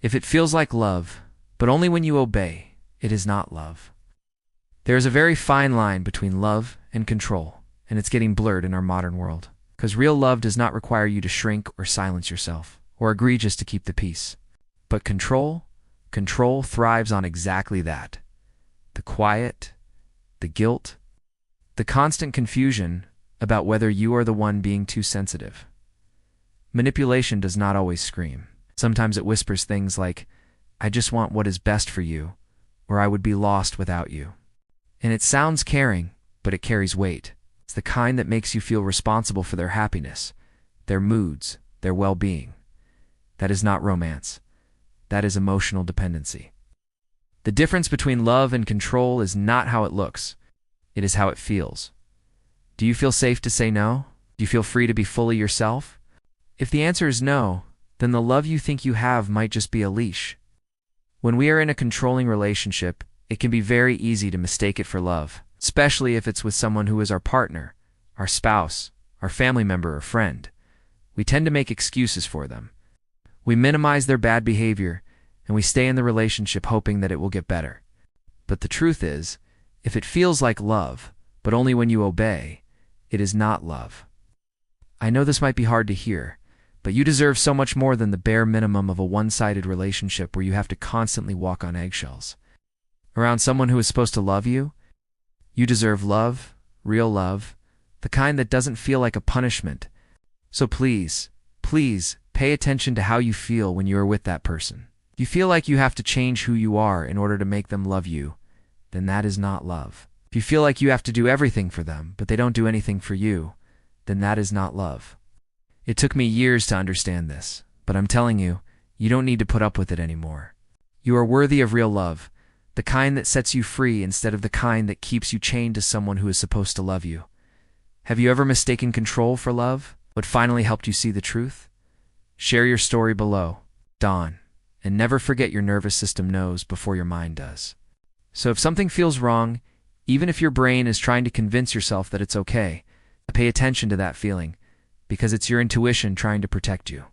If it feels like love, but only when you obey, it is not love. There is a very fine line between love and control, and it's getting blurred in our modern world. Because real love does not require you to shrink or silence yourself, or agree just to keep the peace. But control thrives on exactly that. The quiet, the guilt, the constant confusion about whether you are the one being too sensitive. Manipulation does not always scream. Sometimes it whispers things like, "I just want what is best for you," or "I would be lost without you." And it sounds caring, but it carries weight. It's the kind that makes you feel responsible for their happiness, their moods, their well-being. That is not romance. That is emotional dependency. The difference between love and control is not how it looks. It is how it feels. Do you feel safe to say no? Do you feel free to be fully yourself? If the answer is no, then the love you think you have might just be a leash. When we are in a controlling relationship, it can be very easy to mistake it for love, especially if it's with someone who is our partner, our spouse, our family member or friend. We tend to make excuses for them. We minimize their bad behavior, and we stay in the relationship hoping that it will get better. But the truth is, if it feels like love, but only when you obey, it is not love. I know this might be hard to hear, but you deserve so much more than the bare minimum of a one-sided relationship where you have to constantly walk on eggshells. Around someone who is supposed to love you, you deserve love, real love, the kind that doesn't feel like a punishment. So please, pay attention to how you feel when you are with that person. If you feel like you have to change who you are in order to make them love you, then that is not love. If you feel like you have to do everything for them, but they don't do anything for you, then that is not love. It took me years to understand this, but I'm telling you, you don't need to put up with it anymore. You are worthy of real love, the kind that sets you free instead of the kind that keeps you chained to someone who is supposed to love you. Have you ever mistaken control for love? What finally helped you see the truth? Share your story below, Dawn, and never forget your nervous system knows before your mind does. So if something feels wrong, even if your brain is trying to convince yourself that it's okay, pay attention to that feeling, because it's your intuition trying to protect you.